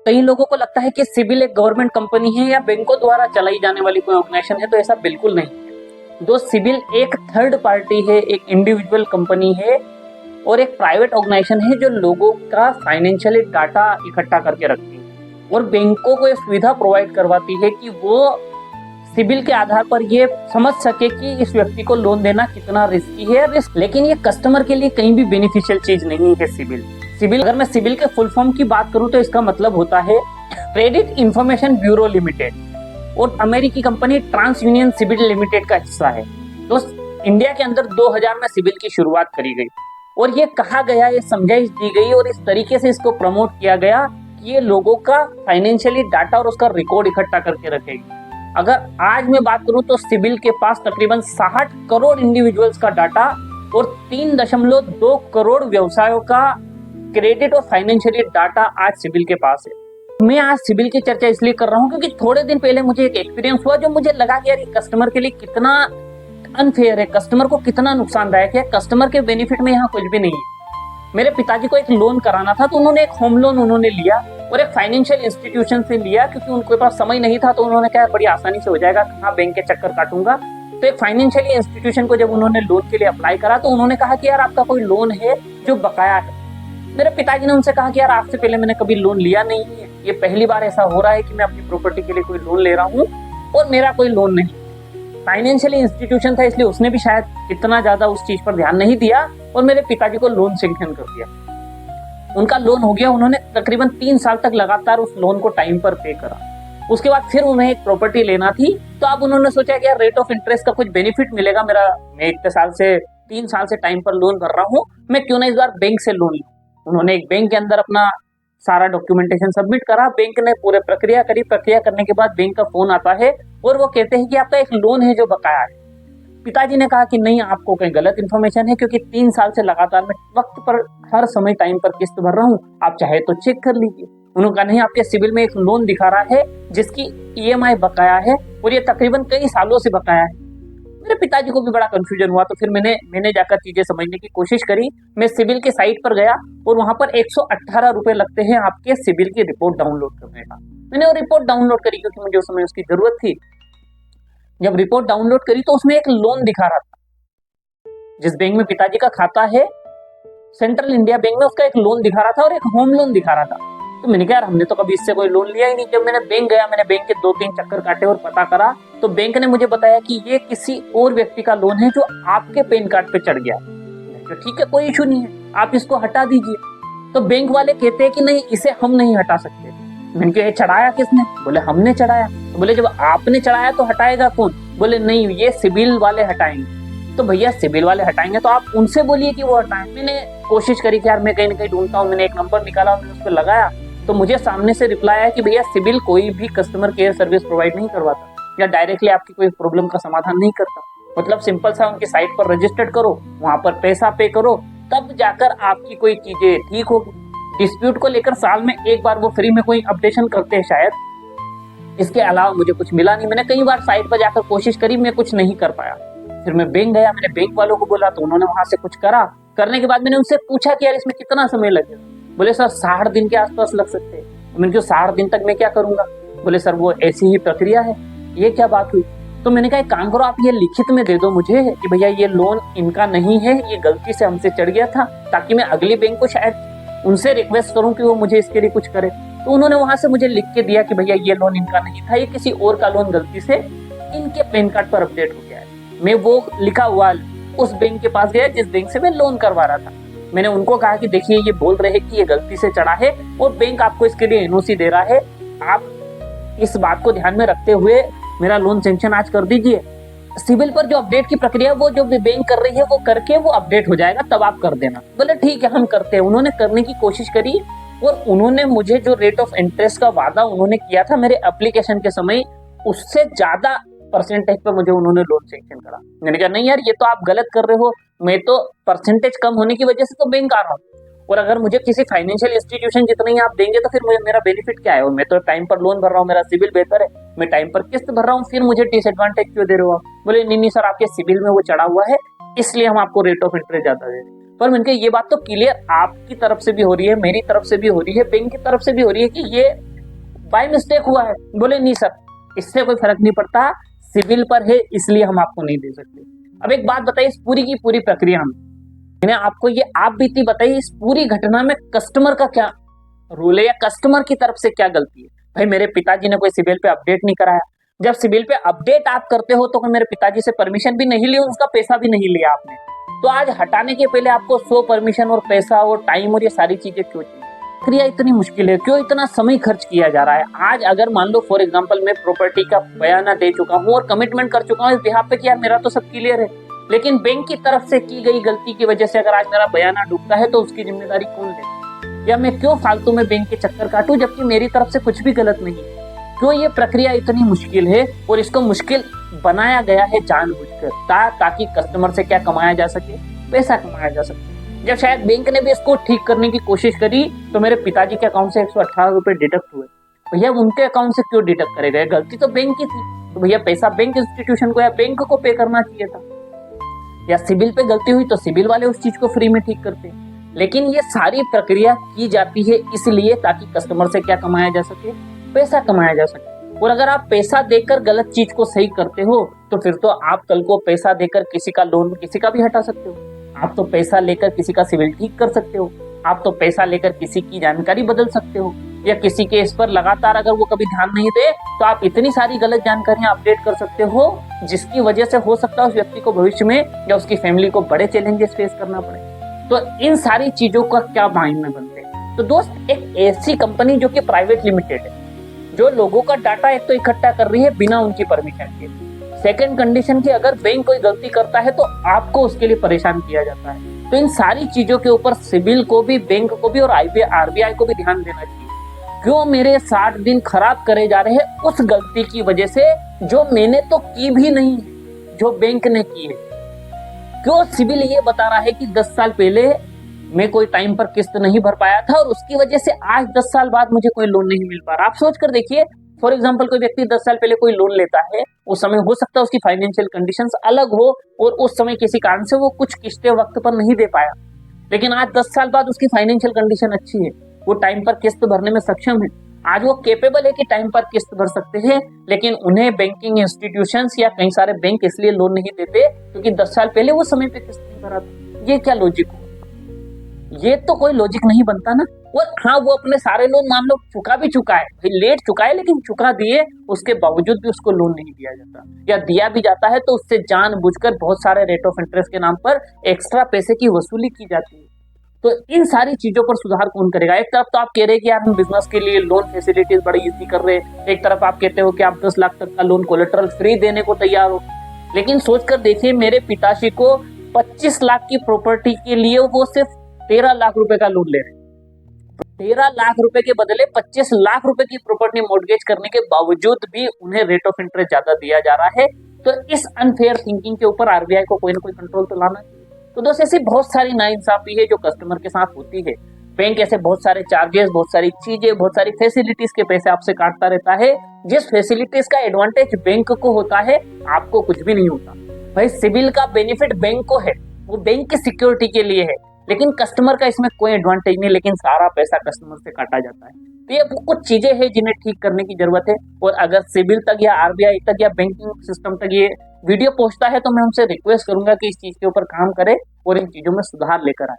कई लोगों को लगता है कि सिबिल एक गवर्नमेंट कंपनी है या बैंकों द्वारा चलाई जाने वाली कोई ऑर्गेनाइजेशन है, तो ऐसा बिल्कुल नहीं है। दो सिबिल एक थर्ड पार्टी है, एक इंडिविजुअल कंपनी है और एक प्राइवेट ऑर्गेनाइजेशन है जो लोगों का फाइनेंशियली डाटा इकट्ठा करके रखती है और बैंकों को ये सुविधा प्रोवाइड करवाती है कि वो सिबिल के आधार पर ये समझ सके कि इस व्यक्ति को लोन देना कितना रिस्की है रिस्क। लेकिन ये कस्टमर के लिए कहीं भी बेनिफिशियल चीज नहीं है। सिबिल अगर मैं सिबिल के फुल फॉर्म की बात करूं तो इसका मतलब होता है क्रेडिट इंफॉर्मेशन ब्यूरो लिमिटेड और अमेरिकी company TransUnion CIBIL limited का हिस्सा है। तो इंडिया के अंदर 2000 में सिबिल की शुरुआत करी गई और ये कहा गया, ये समझाइश दी गई और इस तरीके से इसको प्रमोट किया गया कि ये लोगों का फाइनेंशियली डाटा और उसका रिकॉर्ड इकट्ठा करके रखेगी। अगर आज मैं बात करूं तो सिबिल के पास तकरीबन 60 करोड़ इंडिविजुअल्स का डाटा और 3.2 करोड़ व्यवसायों का क्रेडिट और फाइनेंशियली डाटा आज सिबिल के पास है। मैं आज सिबिल की चर्चा इसलिए कर रहा हूं क्योंकि थोड़े दिन पहले मुझे एक एक्सपीरियंस हुआ जो मुझे लगा कि यार ये कस्टमर के लिए कितना अनफेयर है, कस्टमर को कितना नुकसानदायक है, कस्टमर के बेनिफिट में यहाँ कुछ भी नहीं है। मेरे पिताजी को एक लोन कराना था तो उन्होंने एक होम लोन उन्होंने लिया और एक फाइनेंशियल इंस्टीट्यूशन से लिया क्योंकि उनके पास समय नहीं था। तो उन्होंने कहा बड़ी आसानी से हो जाएगा, कहाँ बैंक के चक्कर काटूंगा। तो एक फाइनेंशियल इंस्टीट्यूशन को जब उन्होंने लोन के लिए अप्लाई करा तो उन्होंने कहा कि यार आपका कोई लोन है जो बकाया है। मेरे पिताजी ने उनसे कहा कि यार आपसे पहले मैंने कभी लोन लिया नहीं है, ये पहली बार ऐसा हो रहा है कि मैं अपनी प्रॉपर्टी के लिए कोई लोन ले रहा हूँ और मेरा कोई लोन नहीं। फाइनेंशियल इंस्टीट्यूशन था इसलिए उसने भी शायद इतना ज्यादा उस चीज पर ध्यान नहीं दिया और मेरे पिताजी को लोन सैंक्शन कर दिया। उनका लोन हो गया, उन्होंने तकरीबन 3 साल तक लगातार उस लोन को टाइम पर पे करा। उसके बाद फिर उन्हें एक प्रॉपर्टी लेना थी तो अब उन्होंने सोचा कि यार रेट ऑफ इंटरेस्ट का कुछ बेनिफिट मिलेगा, मैं इतने साल से 3 साल से टाइम पर लोन भर रहा हूँ, मैं क्यों ना इस बार बैंक से लोन लूं। उन्होंने एक बैंक के अंदर अपना सारा डॉक्यूमेंटेशन सबमिट करा, बैंक ने पूरे प्रक्रिया करी। प्रक्रिया करने के बाद बैंक का फोन आता है और वो कहते हैं कि आपका एक लोन है जो बकाया है। पिताजी ने कहा कि नहीं, आपको कहीं गलत इन्फॉर्मेशन है क्योंकि 3 साल से लगातार मैं वक्त पर हर समय टाइम पर किस्त भर रहा हूँ, आप चाहे तो चेक कर लीजिए। उन्होंने कहा नहीं, आपके सिबिल में एक लोन दिखा रहा है जिसकी EMI बकाया है और ये तकरीबन कई सालों से बकाया है। मेरे पिताजी को भी बड़ा कंफ्यूजन हुआ तो फिर मैंने जाकर चीजें समझने की कोशिश करी। मैं सिबिल की साइट पर गया और वहां पर 118 रुपए लगते हैं आपके सिबिल की रिपोर्ट डाउनलोड करने का। मैंने वो रिपोर्ट डाउनलोड करी क्योंकि मुझे उस समय उसकी जरूरत थी। जब रिपोर्ट डाउनलोड करी तो उसमें एक लोन दिखा रहा था। जिस बैंक में पिताजी का खाता है, सेंट्रल इंडिया बैंक में, उसका एक लोन दिखा रहा था और एक होम लोन दिखा रहा था। तो मैंने कहा यार हमने तो कभी इससे कोई लोन लिया ही नहीं। जब मैंने बैंक गया, मैंने बैंक के 2-3 चक्कर काटे और पता करा तो बैंक ने मुझे बताया कि ये किसी और व्यक्ति का लोन है जो आपके पैन कार्ड पे चढ़ गया। तो ठीक है, कोई इशू नहीं है, आप इसको हटा दीजिए। तो बैंक वाले कहते हैं कि नहीं, इसे हम नहीं हटा सकते। मैंने कहा चढ़ाया किसने? बोले हमने चढ़ाया। तो बोले जब आपने चढ़ाया तो हटाएगा कौन? बोले नहीं, ये सिबिल वाले हटाएंगे। तो भैया सिबिल वाले हटाएंगे तो आप उनसे बोलिए कि वो हटाएं। मैंने कोशिश करी कि यार मैं कहीं ना कहीं ढूंढता हूँ। मैंने एक नंबर निकाला और मैंने उस पर लगाया तो मुझे सामने से रिप्लाई आया कि भैया सिबिल कोई भी कस्टमर केयर सर्विस प्रोवाइड नहीं करवाता या डायरेक्टली आपकी कोई प्रॉब्लम का समाधान नहीं करता। मतलब सिंपल सा उनकी साइट पर रजिस्टर्ड करो, वहां पर पैसा पे करो, तब जाकर आपकी कोई चीजें ठीक होगी। डिस्प्यूट को लेकर साल में एक बार वो फ्री में कोई अपडेशन करते हैं शायद, इसके अलावा मुझे कुछ मिला नहीं। मैंने कई बार साइट पर जाकर कोशिश करी, मैं कुछ नहीं कर पाया। फिर मैं बैंक गया, मैंने बैंक वालों को बोला तो उन्होंने वहां से कुछ करा। करने के बाद मैंने उनसे पूछा कि यार इसमें कितना समय लगेगा? बोले सर 60 दिन के आसपास लग सकते हैं। मैंने कहा 60 दिन तक मैं क्या करूंगा? बोले सर वो ऐसी ही प्रक्रिया है। ये क्या बात हुई? तो मैंने कहा एक काम करो, आप ये लिखित में दे दो मुझे कि भैया ये लोन इनका नहीं है, ये गलती से हमसे चढ़ गया था, ताकि मैं अगली बैंक को शायद उनसे रिक्वेस्ट करूं कि वो मुझे इसके लिए कुछ करे। तो उन्होंने वहां से मुझे लिख के दिया कि भैया ये लोन इनका नहीं था, ये किसी और का लोन गलती से इनके पैन कार्ड पर अपडेट हो गया है। मैं वो लिखा हुआ उस बैंक के पास गया जिस बैंक से मैं लोन करवा रहा था। मैंने उनको कहा कि देखिए ये बोल रहे हैं कि ये गलती से चढ़ा है और बैंक आपको इसके लिए NOC दे रहा है, आप इस बात को ध्यान में रखते हुए मेरा लोन सैंक्शन आज कर दीजिए। सिबिल पर जो अपडेट की प्रक्रिया वो जो बैंक कर रही है वो करके वो अपडेट हो जाएगा, तब आप कर देना। बोले ठीक है हम करते हैं। उन्होंने करने की कोशिश करी और उन्होंने मुझे जो रेट ऑफ इंटरेस्ट का वादा उन्होंने किया था मेरे एप्लीकेशन के समय, उससे ज्यादा परसेंटेज पर मुझे उन्होंने लोन सैंक्शन करा। मैंने कहा नहीं यार ये तो आप गलत कर रहे हो, मैं तो परसेंटेज कम होने की वजह से तो बैंक आ रहा हूँ और अगर मुझे किसी फाइनेंशियल इंस्टीट्यूशन जितना ही आप देंगे तो फिर मुझे मेरा बेनिफिट क्या है? और मैं तो टाइम पर लोन भर रहा हूँ, मेरा सिबिल बेहतर है, मैं टाइम पर किस्त भर रहा हूँ, फिर मुझे डिसएडवांटेज क्यों दे रहे हो आप? बोले नहीं सर आपके सिबिल में वो चढ़ा हुआ है इसलिए हम आपको रेट ऑफ इंटरेस्ट ज्यादा दे रहे हैं। पर मैंने ये बात तो क्लियर आपकी तरफ से भी हो रही है, मेरी तरफ से भी हो रही है, बैंक की तरफ से भी हो रही है कि ये बाय मिस्टेक हुआ है। बोले नहीं सर, इससे कोई फर्क नहीं पड़ता, सिविल पर है इसलिए हम आपको नहीं दे सकते। अब एक बात बताइए, इस पूरी की पूरी प्रक्रिया में मैंने आपको ये आप बीती बताई, इस पूरी घटना में कस्टमर का क्या रोल है या कस्टमर की तरफ से क्या गलती है? भाई मेरे पिताजी ने कोई सिविल पे अपडेट नहीं कराया। जब सिविल पे अपडेट आप करते हो तो मेरे पिताजी से परमिशन भी नहीं ली, उसका पैसा भी नहीं लिया आपने, तो आज हटाने के पहले आपको 100 परमिशन और पैसा और टाइम और ये सारी चीजें क्यों चाहिए? प्रक्रिया इतनी मुश्किल है, क्यों इतना समय खर्च किया जा रहा है? आज अगर मान लो फॉर एग्जांपल मैं प्रॉपर्टी का बयाना दे चुका हूँ और कमिटमेंट कर चुका हूँ इस बिहाफ पे कि यार मेरा तो सब क्लियर है, लेकिन बैंक की तरफ से की गई गलती की वजह से अगर आज मेरा बयाना डूबता है तो उसकी जिम्मेदारी कौन ले? या मैं क्यों फालतू में बैंक के चक्कर काटूं जबकि मेरी तरफ से कुछ भी गलत नहीं? क्यों ये प्रक्रिया इतनी मुश्किल है और इसको मुश्किल बनाया गया है जानबूझकर, ताकि कस्टमर से क्या कमाया जा सके? पैसा कमाया जा सके। जब शायद बैंक ने भी इसको ठीक करने की कोशिश करी तो मेरे पिताजी के अकाउंट से 118 रुपए डिडक्ट हुए। भैया उनके अकाउंट से क्यों डिडक्ट करे गए? गलती तो बैंक की थी, तो भैया पैसा बैंक इंस्टीट्यूशन को या बैंक को पे करना चाहिए था। या सिविल पे गलती हुई तो सिविल वाले उस चीज को फ्री में ठीक करते। लेकिन ये सारी प्रक्रिया की जाती है इसलिए ताकि कस्टमर से क्या कमाया जा सके? पैसा कमाया जा सके। और अगर आप पैसा देकर गलत चीज को सही करते हो तो फिर तो आप कल को पैसा देकर किसी का लोन किसी का भी हटा सकते हो। आप तो पैसा लेकर किसी का सिविल ठीक कर सकते हो। आप तो पैसा लेकर किसी की जानकारी बदल सकते हो, या किसी के इस पर लगातार अगर वो कभी ध्यान नहीं दे तो आप इतनी सारी गलत जानकारियां अपडेट कर सकते हो जिसकी वजह से हो सकता है उस व्यक्ति को भविष्य में या उसकी फैमिली को बड़े चैलेंजेस फेस करना पड़े। तो इन सारी चीजों का क्या माइंड में बनते हैं? तो दोस्त, एक ऐसी कंपनी जो कि प्राइवेट लिमिटेड है, जो लोगों का डाटा एक तो इकट्ठा कर रही है बिना उनकी परमिशन के, सेकंड कंडीशन की अगर बैंक कोई गलती करता है तो आपको उसके लिए परेशान किया जाता है। तो इन सारी चीजों के ऊपर सिविल को भी, बैंक को भी और आरबीआई को भी ध्यान देना चाहिए। क्यों मेरे 60 दिन खराब करे जा रहे हैं उस गलती की वजह से जो मैंने तो की भी नहीं, जो बैंक ने की है? क्यों सिविल ये बता रहा है कि 10 साल पहले मैं कोई टाइम पर किस्त नहीं भर पाया था और उसकी वजह से आज 10 साल बाद मुझे कोई लोन नहीं मिल पा रहा? आप सोच कर देखिए, फॉर एग्जाम्पल कोई व्यक्ति 10 साल पहले कोई लोन लेता है, उस समय हो सकता है उसकी फाइनेंशियल कंडीशंस अलग हो और उस समय किसी कारण से वो कुछ किस्तें वक्त पर नहीं दे पाया, लेकिन आज 10 साल बाद उसकी फाइनेंशियल कंडीशन अच्छी है, वो टाइम पर किस्त भरने में सक्षम है, आज वो केपेबल है कि टाइम पर किस्त भर सकते हैं, लेकिन उन्हें बैंकिंग इंस्टीट्यूशंस या कई सारे बैंक इसलिए लोन नहीं देते क्योंकि 10 साल पहले वो समय पे किस्त नहीं भरा था। ये क्या लॉजिक हो? ये तो कोई लॉजिक नहीं बनता ना। और हाँ, वो अपने सारे लोन मान लो चुका भी चुका है, लेट चुका है लेकिन चुका दिए, उसके बावजूद भी उसको लोन नहीं दिया जाता, या दिया भी जाता है तो उससे जानबूझकर बहुत सारे रेट ऑफ इंटरेस्ट के नाम पर एक्स्ट्रा पैसे की वसूली की जाती है। तो इन सारी चीजों पर सुधार कौन करेगा? एक तरफ तो आप कह रहे हैं कि यार हम बिजनेस के लिए लोन फैसिलिटीज बड़ी इजी कर रहे हैं, एक तरफ आप कहते हो कि आप 10 लाख तक का लोन कोलेटरल फ्री देने को तैयार हो, लेकिन सोचकर देखिए मेरे पिताजी को 25 लाख की प्रॉपर्टी के लिए वो सिर्फ 13 लाख रुपए का लोन ले रहे हैं। 13 लाख रुपए के बदले 25 लाख रुपए की प्रॉपर्टी मॉर्गेज करने के बावजूद भी उन्हें रेट ऑफ इंटरेस्ट ज्यादा दिया जा रहा है। तो इस अनफेयर थिंकिंग के ऊपर आरबीआई को कोई ना कोई कंट्रोल तो लाना चाहिए। तो दोस्त, ऐसी बहुत सारी नाइंसाफी है जो कस्टमर के साथ होती है। बैंक ऐसे बहुत सारे चार्जेस, बहुत सारी चीजें, बहुत सारी फैसिलिटीज के पैसे आपसे काटता रहता है, जिस फैसिलिटीज का एडवांटेज बैंक को होता है आपको कुछ भी नहीं होता। भाई सिविल का बेनिफिट बैंक को है, वो बैंक की सिक्योरिटी के लिए है, लेकिन कस्टमर का इसमें कोई एडवांटेज नहीं, लेकिन सारा पैसा कस्टमर से काटा जाता है। तो ये कुछ चीजें हैं जिन्हें ठीक करने की जरूरत है। और अगर सिविल तक या आरबीआई तक या बैंकिंग सिस्टम तक ये वीडियो पहुंचता है तो मैं उनसे रिक्वेस्ट करूंगा कि इस चीज के ऊपर काम करें और इन चीजों में सुधार लेकर आए।